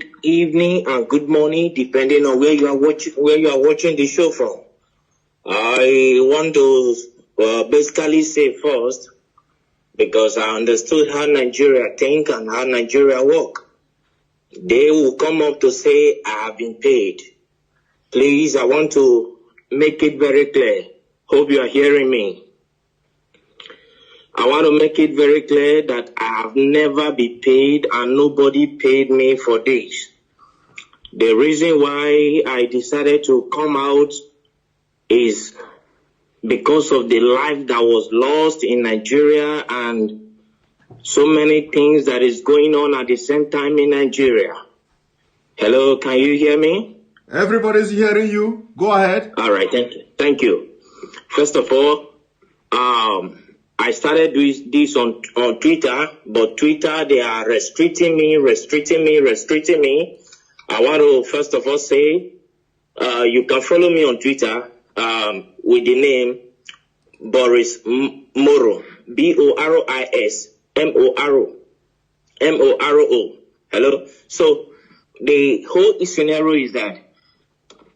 good evening and good morning, depending on where you are watching the show from. I want to basically say first, because I understood how Nigeria think and how Nigeria work. They will come up to say, I have been paid. Please, I want to make it very clear. Hope you are hearing me. I want to make it very clear that I have never been paid and nobody paid me for this. The reason why I decided to come out is because of the life that was lost in Nigeria and so many things that is going on at the same time in Nigeria. Hello, can you hear me? Everybody's hearing you. Go ahead. All right, thank you. First of all, I started doing this on Twitter, but Twitter, they are restricting me. I want to first of all say, you can follow me on Twitter with the name Boris Moro, Boris Moro. Hello? So the whole scenario is that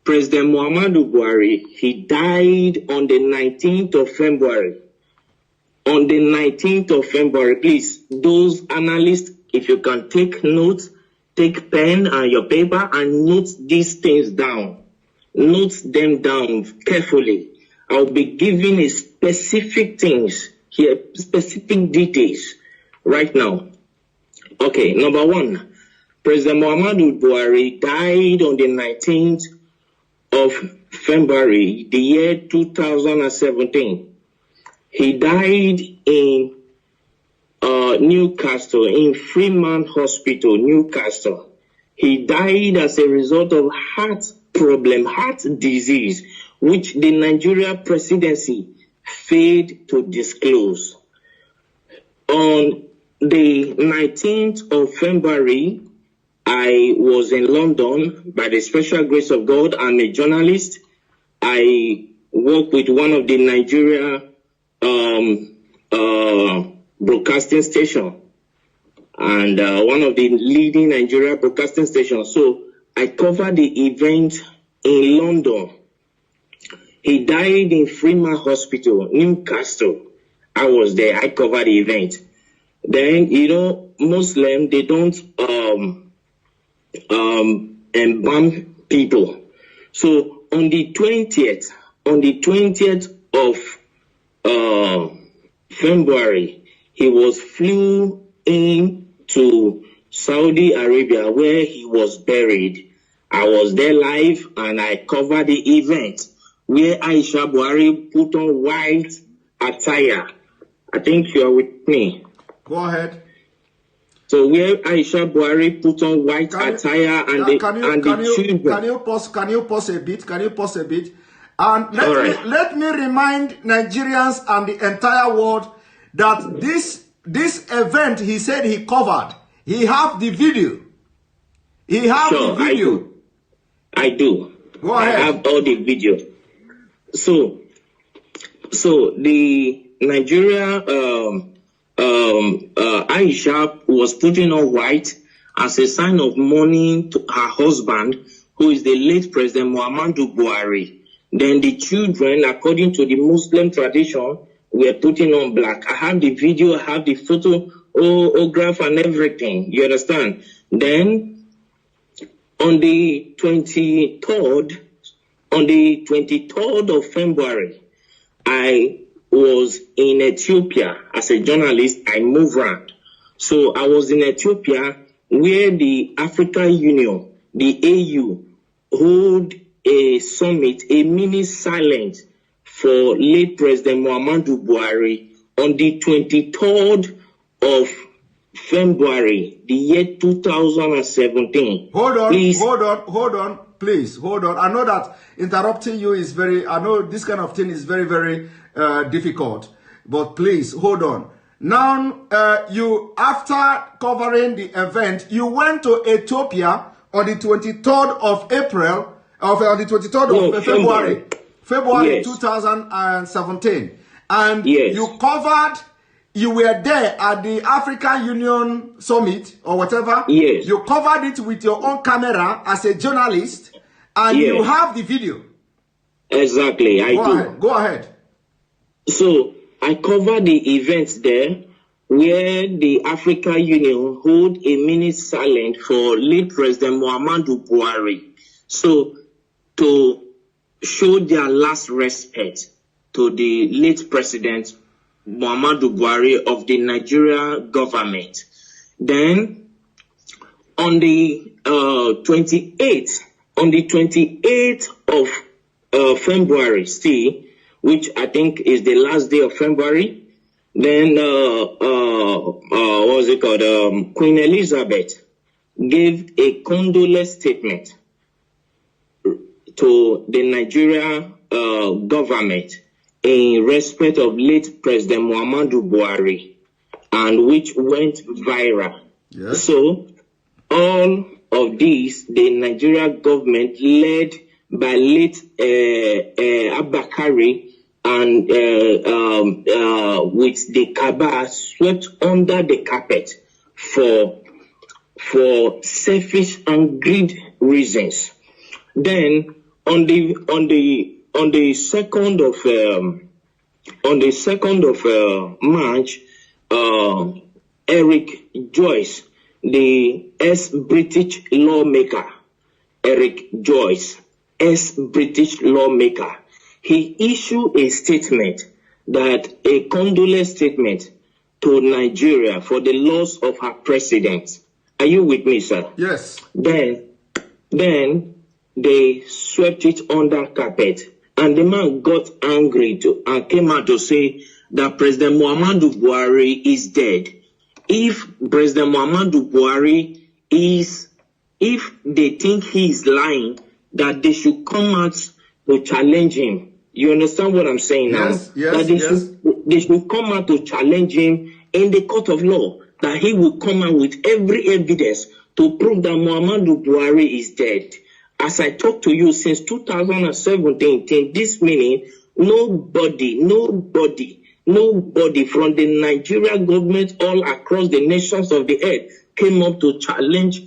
President Muhammadu Buhari, he died on the 19th of February. On the 19th of February, please, those analysts, if you can take notes, take pen and your paper and note these things down. Note them down carefully. I'll be giving a specific things here, specific details right now. Okay, number one, President Muhammadu Buhari died on the 19th of February, the year 2017. He died in Newcastle, in Freeman Hospital, Newcastle. He died as a result of heart problem, heart disease, which the Nigeria presidency failed to disclose. On the 19th of February, I was in London by the special grace of God. I'm a journalist. I work with one of the Nigeria broadcasting station and one of the leading Nigeria broadcasting stations. So I covered the event in London. He died in Freeman Hospital, Newcastle. I was there. I covered the event. Then, you know, Muslim, they don't embalm people. So on the 20th of February, he was flew in to Saudi Arabia where he was buried. I was there live and I covered the event where Aisha Buhari put on white attire. I think you are with me. Go ahead. So where Aisha Buhari put on white attire and the children. Can you pause a bit? And let me remind Nigerians and the entire world that this event he said he covered, he have the video. He have the video. I do. Go ahead. I have all the video. So the Nigeria Aisha was putting on white as a sign of mourning to her husband, who is the late President Muhammadu Buhari. Then the children, according to the Muslim tradition, were putting on black. I have the video, I have the photograph and everything. You understand? Then on the 23rd of February, I was in Ethiopia as a journalist. I moved around. So I was in Ethiopia where the African Union, the AU, hold a summit, a mini silence for late President Muhammadu Buhari on the 23rd of February, the year 2017. Hold on, please. I know that interrupting you is I know this kind of thing is very, very difficult, but please, hold on. Now, you, after covering the event, you went to Ethiopia on the 23rd of April, on the 23rd of February yes. 2017. And yes. you covered you were there at the African Union Summit or whatever. Yes. You covered it with your own camera as a journalist, and you have the video. Exactly, I do. Go ahead. So I covered the events there where the African Union hold a minute silent for late President Muhammadu Buhari. So to show their last respect to the late President Muhammadu Buhari of the Nigeria government. Then on the 28th of February, which I think is the last day of February, then what was it called? Queen Elizabeth gave a condolence statement to the Nigeria government in respect of late President Muhammadu Buhari, and which went viral. Yes. So all of these, the Nigeria government led by late Abakari and with the Kaaba swept under the carpet for selfish and greed reasons. Then on the 2nd of March, Eric Joyce, the ex-British lawmaker, ex-British lawmaker, he issued a statement, a condolence statement to Nigeria for the loss of her president. Are you with me, sir? Yes. Then they swept it under carpet, and the man got angry and came out to say that President Muhammadu Buhari is dead. If President Muhammadu Buhari if they think he is lying, that they should come out to challenge him. You understand what I'm saying now? Yes, they should come out to challenge him in the court of law, that he will come out with every evidence to prove that Muhammadu Buhari is dead. As I talk to you since 2017, till this minute, nobody from the Nigerian government all across the nations of the earth came up to challenge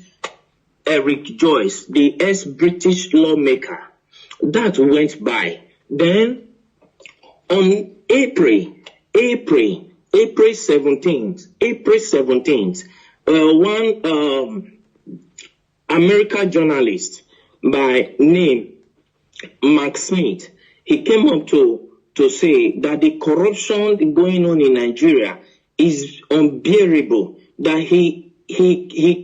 Eric Joyce, the ex-British lawmaker. That went by. Then on April 17th, one American journalist by name Mark Smith, he came up to say that the corruption going on in Nigeria is unbearable, that he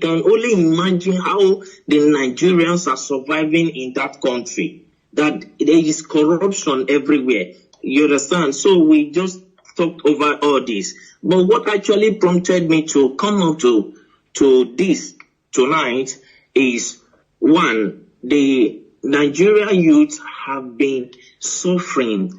can only imagine how the Nigerians are surviving in that country, that there is corruption everywhere. You understand? So we just talked over all this. But what actually prompted me to come up to this tonight is, one, the Nigerian youth have been suffering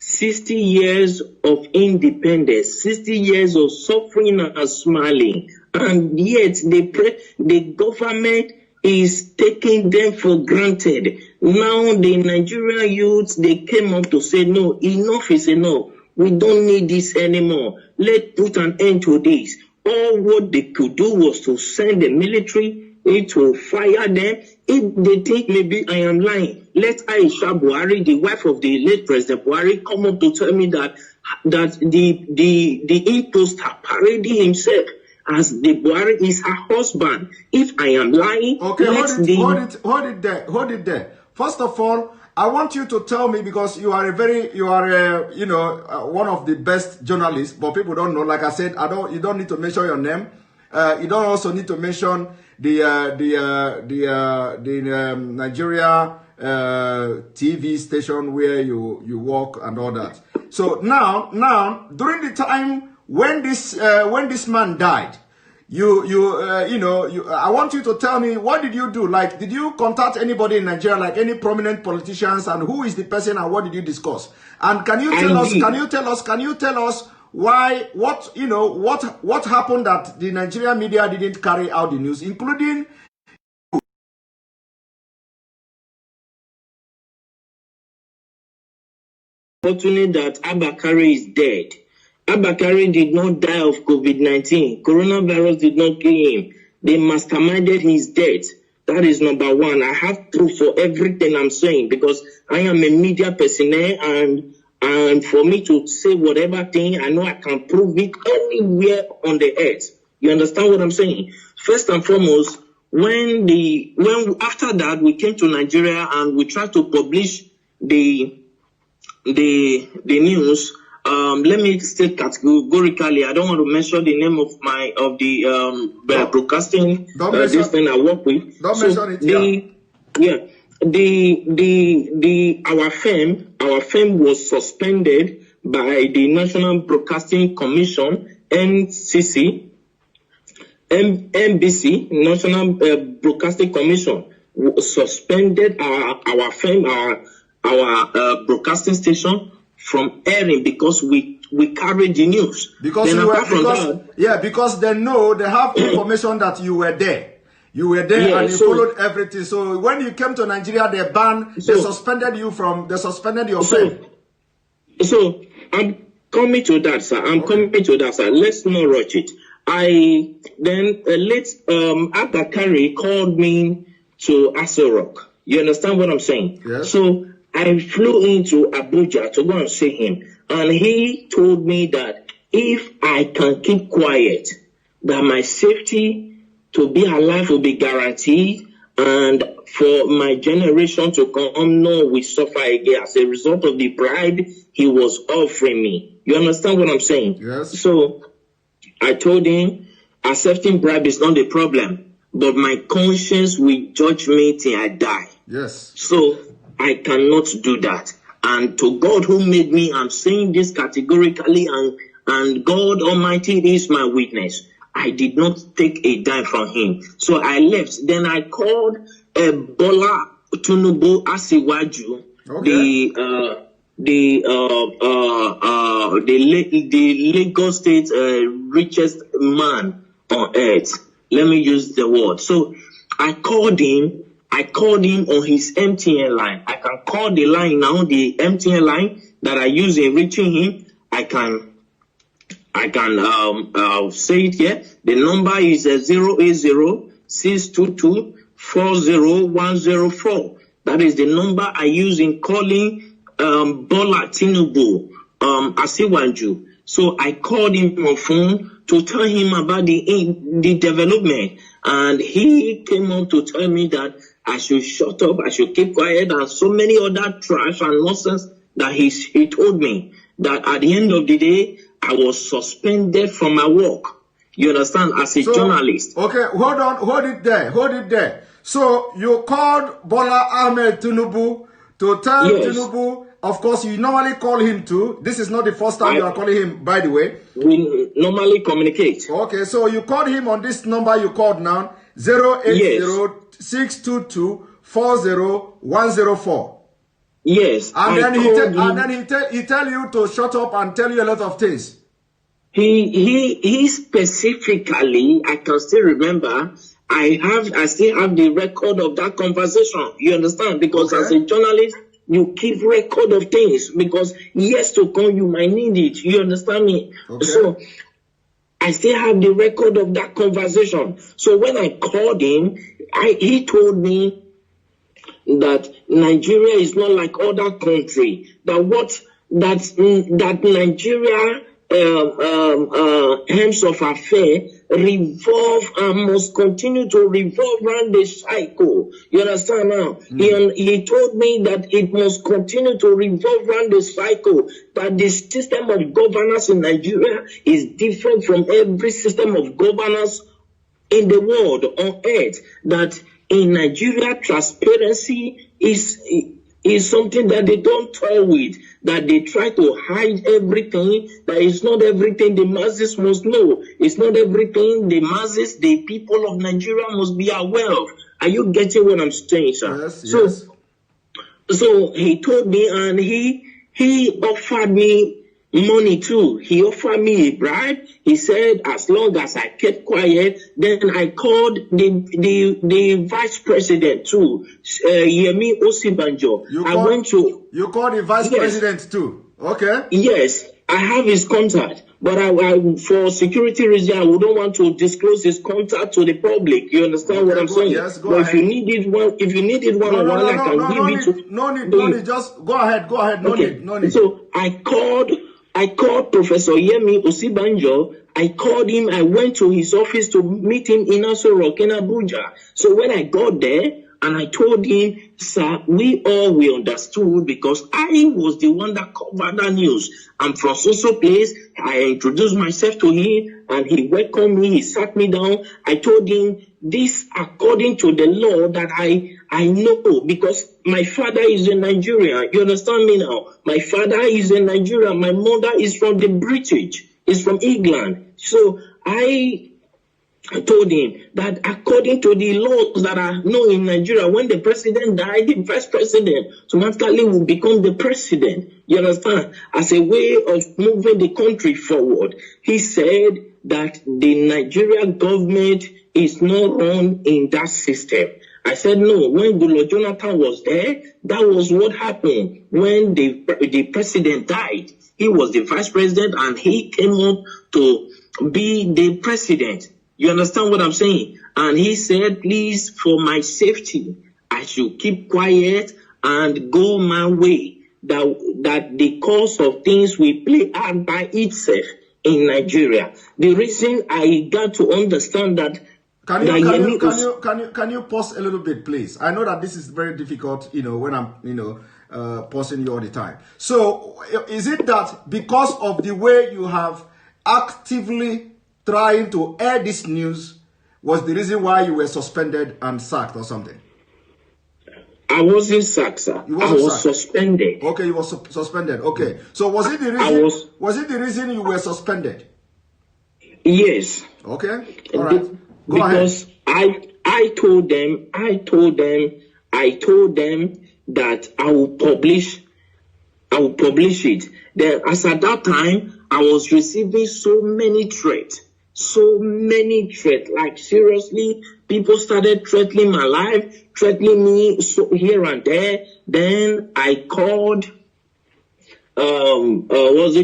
60 years of independence, 60 years of suffering and smiling, and yet the government is taking them for granted. Now the Nigerian youth, they came up to say, no, enough is enough. We don't need this anymore. Let's put an end to this. All what they could do was to send the military to fire them. If they think maybe I am lying, let Aisha Buhari, the wife of the late President Buhari, come up to tell me that the imposter parading himself as the Buhari is her husband. If I am lying, okay, hold it there. First of all, I want you to tell me, because you are one of the best journalists, but people don't know. Like I said, you don't need to mention your name. You don't also need to mention the Nigeria TV station where you work and all that. So now during the time when this man died, I want you to tell me, what did you do? Like, did you contact anybody in Nigeria, like any prominent politicians, and who is the person and what did you discuss? And can you tell us why, what happened that the Nigerian media didn't carry out the news, including fortunate that Abakari is dead. Abakari did not die of COVID-19. Coronavirus did not kill him. They masterminded his death. That is number one. I have proof for everything I'm saying because I am a media personnel, and for me to say whatever thing, I know I can prove it anywhere on the earth. You understand what I'm saying? First and foremost, when after that we came to Nigeria and we tried to publish the news. Let me state categorically. I don't want to mention the name of the broadcasting this thing I work with. Don't mention it. Our firm was suspended by the National Broadcasting Commission, NCC, NBC, National Broadcasting Commission, suspended our firm, our broadcasting station from airing because we carried the news. Because they know, they have information that you were there. You were there and you followed everything. So when you came to Nigeria, they suspended your firm. So I'm coming to that, sir. Let's not rush it. Abakari called me to Aso Rock. You understand what I'm saying? Yes. So I flew into Abuja to go and see him. And he told me that if I can keep quiet, that my safety to be alive will be guaranteed, and for my generation to come, no, we suffer again as a result of the bribe he was offering me. You understand what I'm saying? Yes. So I told him, accepting bribe is not the problem, but my conscience will judge me till I die. Yes. So I cannot do that. And to God who made me, I'm saying this categorically, and God Almighty is my witness. I did not take a dime from him. So I left. Then I called Bola Tinubu Asiwaju, the Lagos State richest man on earth. Let me use the word. So I called him on his MTN line. I can call the line now, the MTN line that I use in reaching him. I can say it here. The number is 080-622-40104. That is the number I use in calling Bola Tinubu Asiwaju. So I called him on phone to tell him about the development, and he came up to tell me that I should shut up, I should keep quiet, and so many other trash and nonsense that he told me that at the end of the day, I was suspended from my work. You understand? As a journalist. Okay, hold it there. So you called Bola Ahmed Tinubu to tell Tinubu, of course you normally call him too. This is not the first time you are calling him, by the way. We normally communicate. Okay, so you called him on this number you called now, 080-622-40104. Yes. And then he tell you to shut up and tell you a lot of things. He specifically, I can still remember, I still have the record of that conversation. You understand? Because as a journalist, you keep record of things because years to come you might need it. You understand me? Okay. So I still have the record of that conversation. So when I called him, he told me that Nigeria is not like other countries. That Nigeria aims of affair revolve and must continue to revolve around the cycle. You understand now? He told me that it must continue to revolve around the cycle, that the system of governance in Nigeria is different from every system of governance in the world, on earth, that in Nigeria, transparency is something that they don't toy with, that they try to hide everything, that it's not everything the masses must know. It's not everything the masses, the people of Nigeria must be aware of. Are you getting what I'm saying, sir? Yes. So he told me, and he offered me money too. He offered me a bribe. He said, as long as I kept quiet, then I called the vice president too, Yemi Osibanjo. You called the vice president too? Okay. Yes, I have his contact. But for security reasons, I wouldn't want to disclose his contact to the public. You understand what I'm saying? Yes, go but ahead. If you needed one on one, I can give it to. No need. Just go ahead. No need. So I called Professor Yemi Osibanjo. I called him. I went to his office to meet him in Aso Rock in Abuja. So when I got there, and I told him, sir, we understood because I was the one that covered that news. I'm from so place. I introduced myself to him and he welcomed me. He sat me down. I told him this according to the law that I know because my father is in Nigeria. You understand me now? My father is in Nigeria. My mother is from the British. Is from England. So I told him that according to the laws that are known in Nigeria, when the president died, the vice president automatically will become the president. You understand? As a way of moving the country forward. He said that the Nigerian government is not run in that system. I said, no, when Goodluck Jonathan was there, that was what happened. When the president died, he was the vice president and he came up to be the president. You understand what I'm saying? And he said, please, for my safety, I should keep quiet and go my way. That the course of things will play out by itself in Nigeria. The reason I got to understand that. Can you pause a little bit, please? I know that this is very difficult, when I'm, pausing you all the time. So is it that because of the way you have actively trying to air this news was the reason why you were suspended and sacked or something? I wasn't sacked, sir. I was suspended. Okay, you were suspended. Okay. So was it the reason? Was it the reason you were suspended? Yes. Okay. All right. Go because ahead. I told them that I will publish it. Then as at that time, I was receiving so many threats. Like seriously, people started threatening my life, threatening me here and there. Then I called, El-Rufai,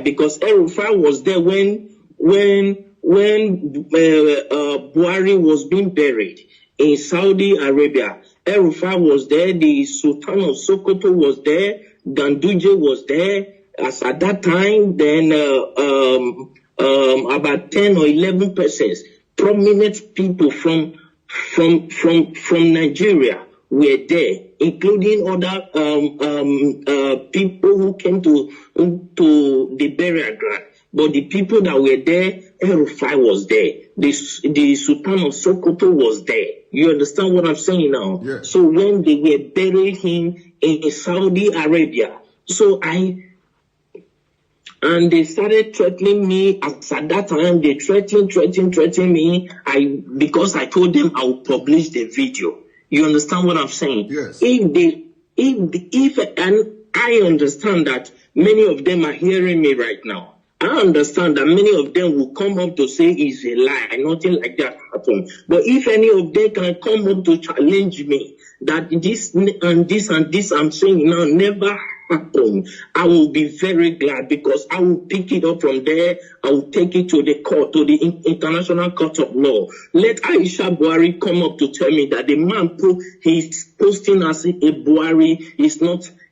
because El-Rufai was there when Buhari was being buried in Saudi Arabia. El-Rufai was there, the Sultan of Sokoto was there, Ganduje was there. As at that time, then about 10 or 11 persons, prominent people from Nigeria were there, including other people who came to the burial ground. But the people that were there, El-Rufai was there. The Sultan of Sokoto was there. You understand what I'm saying now? Yes. So when they were buried him in Saudi Arabia, and they started threatening me. As at that time, they threatened me. Because I told them I will publish the video. You understand what I'm saying? Yes. And I understand that many of them are hearing me right now. I understand that many of them will come up to say it's a lie, nothing like that happened. But if any of them can come up to challenge me that this and this and this I'm saying now never happened, I will be very glad because I will pick it up from there. I will take it to the court, to the International Court of Law. Let Aisha Buhari come up to tell me that the man he's posting as a Buhari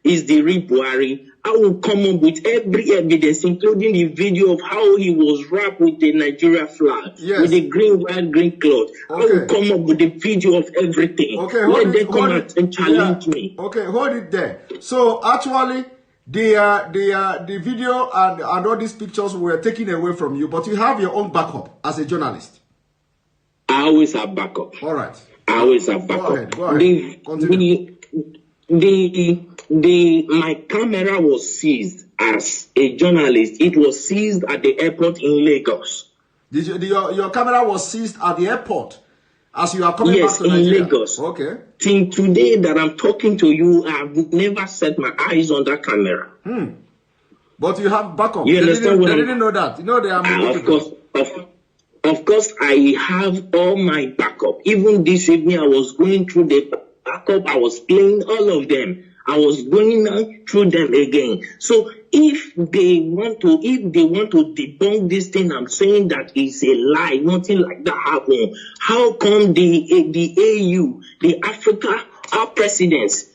is the real Buhari. I will come up with every evidence, including the video of how he was wrapped with the Nigeria flag, yes, with the green, white, green cloth. Okay. I will come up with the video of everything. Okay, let them come out and challenge me. Okay, hold it there. So actually, the video and all these pictures were taken away from you, but you have your own backup as a journalist. I always have backup. All right. I always have backup. Go ahead. Continue. My camera was seized as a journalist. It was seized at the airport in Lagos. Your camera was seized at the airport as you are coming back to Nigeria? Yes, in Lagos. Okay. Till today that I'm talking to you, I have never set my eyes on that camera. But you have backup. You understand what they didn't know that. You know they are Of course, I have all my backup. Even this evening, I was going through the backup. I was playing all of them. I was going through them again. So if they want to debunk this thing, I'm saying that it's a lie. Nothing like that happened. How come the AU, the Africa, our presidents,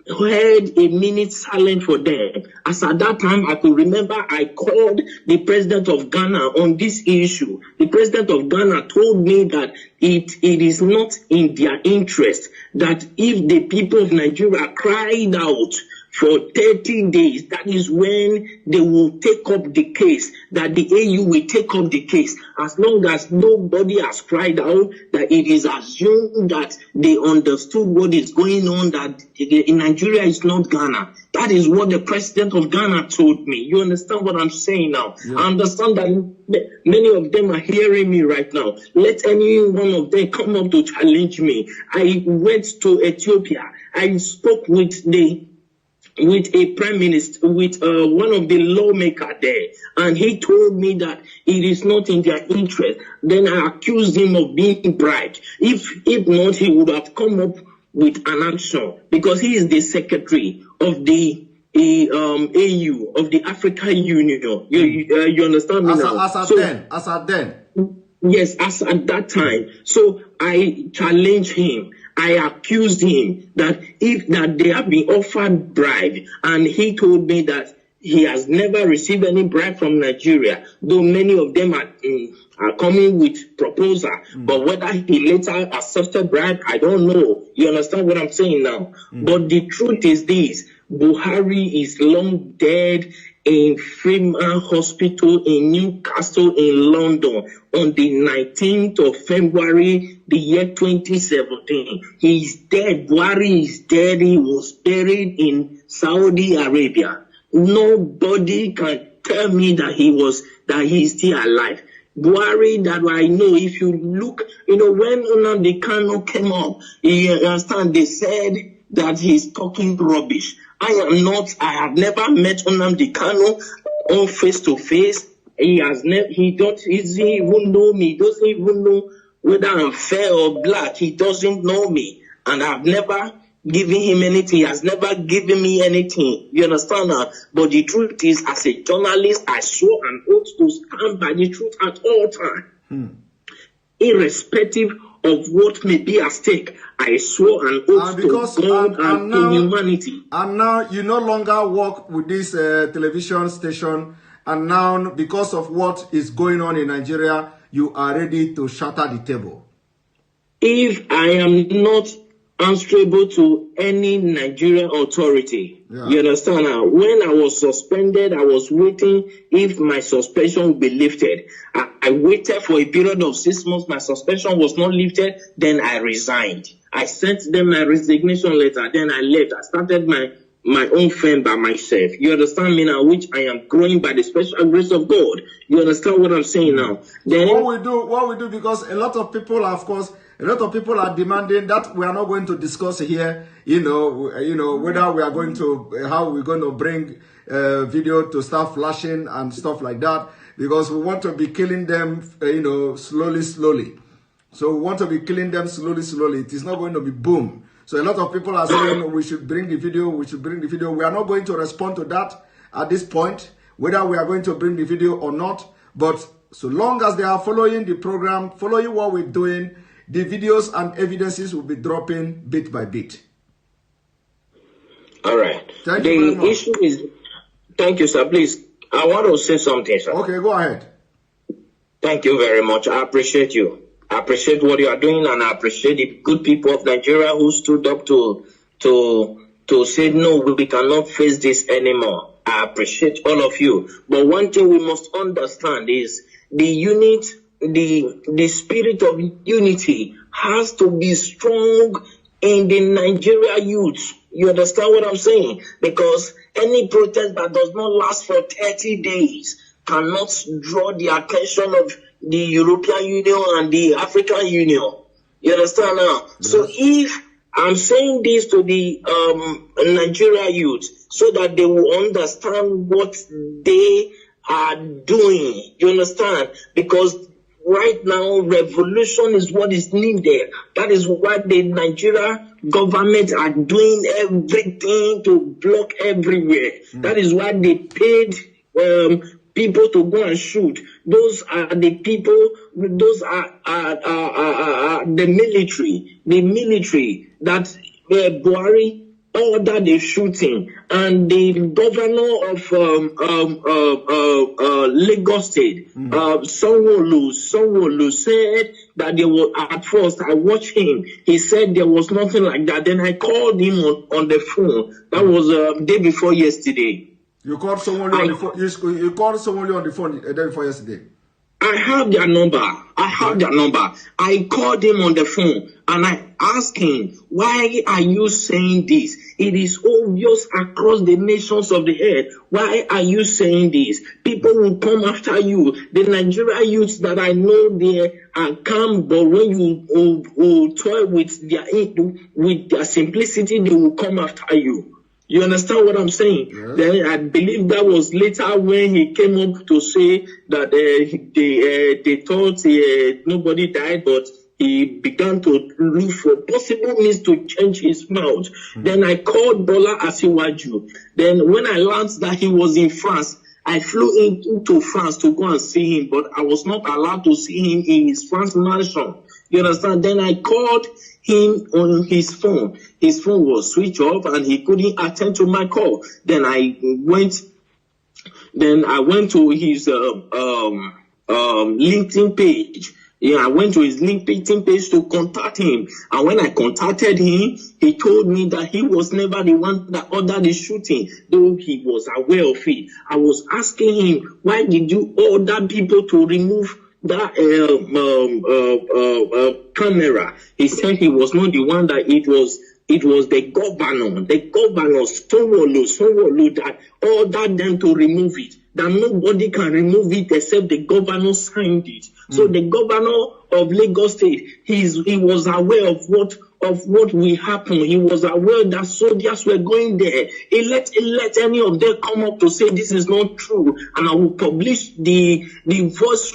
had a minute silent for them? As at that time, I could remember I called the president of Ghana on this issue. The president of Ghana told me that it is not in their interest, that if the people of Nigeria cried out for 30 days, that is when they will take up the case, that the AU will take up the case. As long as nobody has cried out, that it is assumed that they understood what is going on, that in Nigeria is not Ghana. That is what the president of Ghana told me. You understand what I'm saying now? Yeah. I understand that many of them are hearing me right now. Let any one of them come up to challenge me. I went to Ethiopia. I spoke with a prime minister, with one of the lawmakers there, and he told me that it is not in their interest. Then I accused him of being bribed. If not, he would have come up with an action, because he is the secretary of the AU, of the African Union. You understand me now? As at then. Yes, as at that time. So I challenged him. I accused him that they have been offered bribe, and he told me that he has never received any bribe from Nigeria, though many of them are coming with proposal. But whether he later accepted bribe, I don't know. You understand what I'm saying now? But the truth is this: Buhari is long dead in Freeman Hospital in Newcastle in London on the 19th of February, the year 2017. He's dead. Buhari is dead. He was buried in Saudi Arabia. Nobody can tell me that he's still alive. Buhari, that I know, if you look, when Nnamdi Kanu came up, you understand, they said that he's talking rubbish. I have never met Nnamdi Kanu on face to face. He doesn't even know me. He doesn't even know whether I'm fair or black. He doesn't know me. And I've never given him anything. He has never given me anything. You understand now? But the truth is, as a journalist, I swore an oath to stand by the truth at all times. Irrespective of what may be at stake, I swore an oath to God and to humanity. And now you no longer work with this television station, and now because of what is going on in Nigeria, you are ready to shatter the table. If I am not answerable to any Nigerian authority, you understand now? When I was suspended, I was waiting if my suspension would be lifted. I waited for a period of 6 months. My suspension was not lifted. Then I resigned. I sent them my resignation letter. Then I left. I started my own firm by myself. You understand me now? Which I am growing by the special grace of God. You understand what I'm saying now? Then what we do, because a lot of people, of course, a lot of people are demanding that we are not going to discuss here, whether we are going to, how we're going to bring video to start flashing and stuff like that, because we want to be killing them, slowly. So we want to be killing them slowly. It is not going to be boom. So a lot of people are saying we should bring the video, We are not going to respond to that at this point, whether we are going to bring the video or not. But so long as they are following the program, following what we're doing, the videos and evidences will be dropping bit by bit. All right. Thank you very much. The issue is, thank you, sir. Please, I want to say something, sir. Okay, go ahead. Thank you very much. I appreciate you. I appreciate what you are doing, and I appreciate the good people of Nigeria who stood up to say, no, we cannot face this anymore. I appreciate all of you. But one thing we must understand is the spirit of unity has to be strong in the Nigeria youth. You understand what I'm saying? Because any protest that does not last for 30 days cannot draw the attention of the European Union and the African Union. You understand now? Yes. So if I'm saying this to the Nigeria youth so that they will understand what they are doing. You understand? Because right now, revolution is what is needed. That is why the Nigeria government are doing everything to block everywhere. That is why they paid people to go and shoot. Those are the people, those are the military that Buhari ordered the shooting, and the governor of Lagos State, Sanwo-Olu said that there was, at first I watched him, he said there was nothing like that. Then I called him on the phone. That was day before yesterday. You called someone on the phone. You called someone on the phone the day before yesterday. I have their number. I called him on the phone and I asked him, why are you saying this? It is obvious across the nations of the earth. Why are you saying this? People will come after you. The Nigerian youths that I know, they are calm, but when you toy with their simplicity, they will come after you. You understand what I'm saying? Yes. Then I believe that was later when he came up to say that they thought nobody died, but he began to look for possible means to change his mouth. Then I called Bola Asiwaju. Then when I learned that he was in France, I flew into France to go and see him, but I was not allowed to see him in his France mansion. You understand? Then I called him on his phone. His phone was switched off and he couldn't attend to my call. Then I went to his LinkedIn page. Yeah, I went to his LinkedIn page to contact him. And when I contacted him, he told me that he was never the one that ordered the shooting, though he was aware of it. I was asking him, why did you order people to remove that camera? He said he was not the one, that it was the governor Sanwo-Olu that ordered them to remove it. That nobody can remove it except the governor signed it. So the governor of Lagos State, he was aware of what will happen. He was aware that soldiers were going there. He let any of them come up to say this is not true, and I will publish the voice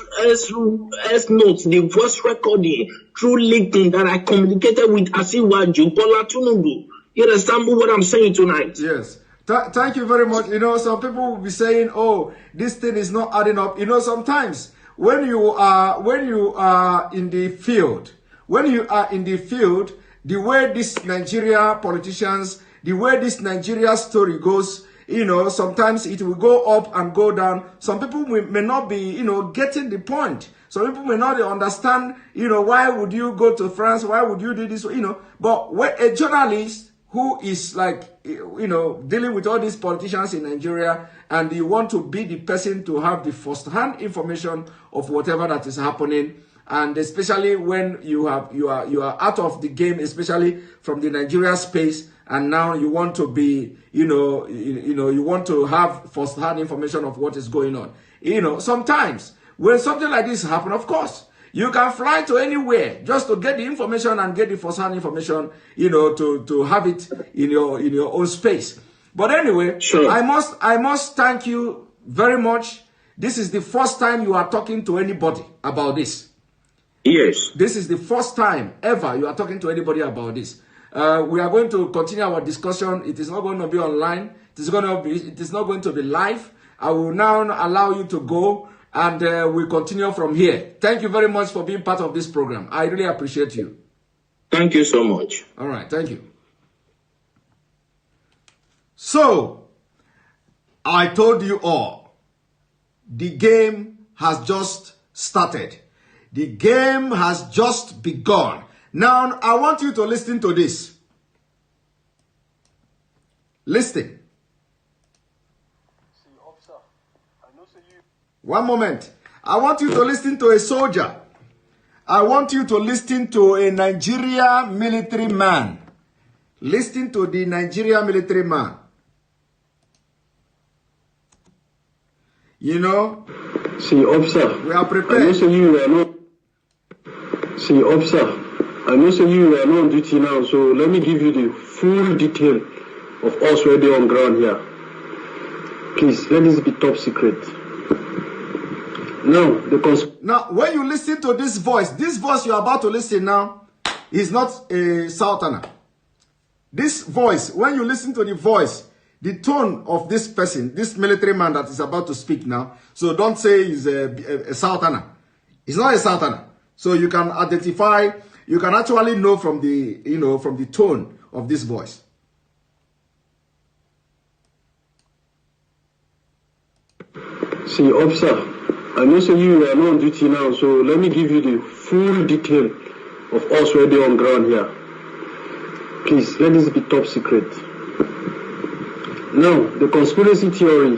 notes, the voice recording through LinkedIn that I communicated with Asiwaju Bola Tinubu. You understand what I'm saying tonight? Yes. Thank you very much. You know, some people will be saying, "Oh, this thing is not adding up." You know, sometimes when you are in the field, the way this Nigeria politicians, the way this Nigeria story goes, you know, sometimes it will go up and go down. Some people may not be, you know, getting the point. Some people may not understand, you know, why would you go to France? Why would you do this? You know, but when a journalist who is like, you know, dealing with all these politicians in Nigeria, and you want to be the person to have the first-hand information of whatever that is happening, and especially when you are out of the game, especially from the Nigeria space, and now you want to be, you want to have first-hand information of what is going on. You know, sometimes when something like this happens, of course, you can fly to anywhere just to get the information and get the first-hand information, you know, to have it in your own space. But anyway, sure. I must thank you very much. This is the first time you are talking to anybody about this. Yes. This is the first time ever you are talking to anybody about this. We are going to continue our discussion. It is not going to be online. It is not going to be live. I will now allow you to go, and we'll continue from here. Thank you very much for being part of this program. I really appreciate you. Thank you so much. All right. Thank you. So, I told you all, the game has just started. The game has just begun. Now, I want you to listen to this. Listen. One moment. I want you to listen to a soldier. I want you to listen to a Nigeria military man. Listen to the Nigeria military man. You know, see, officer, we are prepared. I know you are not. See, officer, I know you are not on duty now, so let me give you the full detail of us where they on ground here. Please, let this be top secret. Now, now, when you listen to this voice you're about to listen now is not a Southerner. This voice, when you listen to the voice, the tone of this person, this military man that is about to speak now, so don't say he's a Southerner. He's not a Southerner. So you can identify, you can actually know from the, from the tone of this voice. See, officer, I know say you are not on duty now, so let me give you the full detail of us where they on ground here. Please, let this be top secret. Now, the conspiracy theory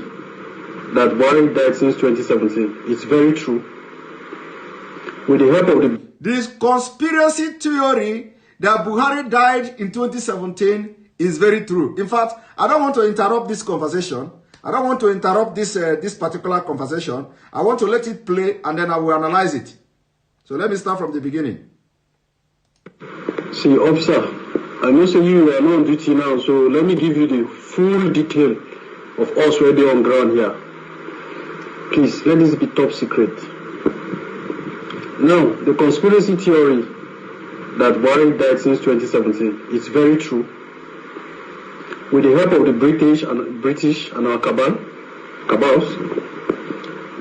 that Buhari died since 2017, it's very true. With the help of this conspiracy theory that Buhari died in 2017 is very true. In fact, I don't want to interrupt this conversation. I don't want to interrupt this this particular conversation. I want to let it play and then I will analyze it. So let me start from the beginning. See, officer, I know say you are not on duty now, so let me give you the full detail of us where they on ground here. Please, let this be top secret. Now, the conspiracy theory that Buhari died since 2017, it's very true. With the help of the British and our cabals,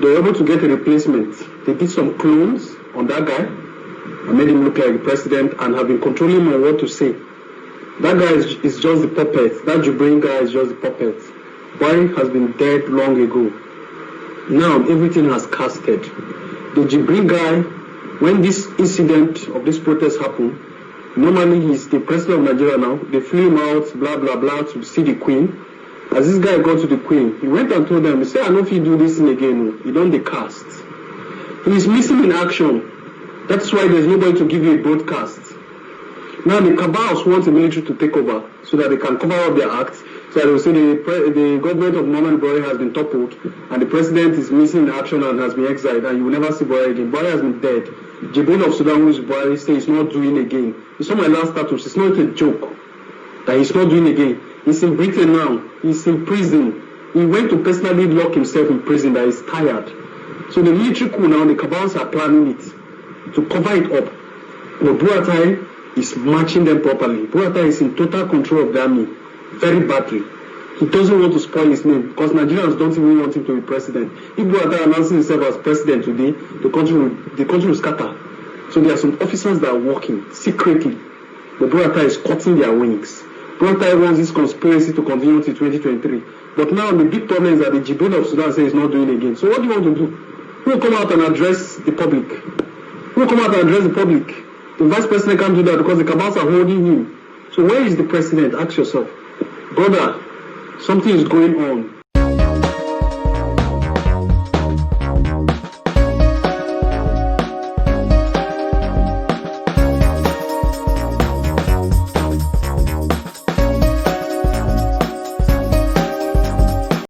they were able to get a replacement. They did some clones on that guy and made him look like the president and have been controlling him on what to say. That guy is just the puppet. That Jibrin guy is just the puppet. Buhari has been dead long ago. Now everything has casted. The Jibrin guy, when this incident of this protest happened, normally he's the president of Nigeria now. They flew him out, blah, blah, blah, to see the queen. As this guy got to the queen, he went and told them, he said, I know if you do this thing again, you don't cast. He's missing in action. That's why there's nobody to give you a broadcast. Now the cabals want the military to take over so that they can cover up their acts. So they will say the government of Muhammadu Buhari has been toppled and the president is missing in action and has been exiled and you will never see Buhari again. Buhari has been dead. Jibril of Sudan, who is Buhari, says he's not doing again. It's not my last status. It's not a joke that he's not doing again. He's in Britain now. He's in prison. He went to personally lock himself in prison that he's tired. So the military coup now, the cabals are planning it to cover it up. But Buratai is matching them properly. Buratai is in total control of the army, very badly. He doesn't want to spoil his name because Nigerians don't even want him to be president. If Buratai announces himself as president today, the country will scatter. So there are some officers that are working secretly. But Buratai is cutting their wings. Buratai wants this conspiracy to continue until 2023. But now the big problem is that the Jibril of Sudan says he's not doing it again. So what do you want to do? Who will come out and address the public? Who will come out and address the public? The vice president can't do that because the cabals are holding him. So where is the president? Ask yourself. Brother, something is going on.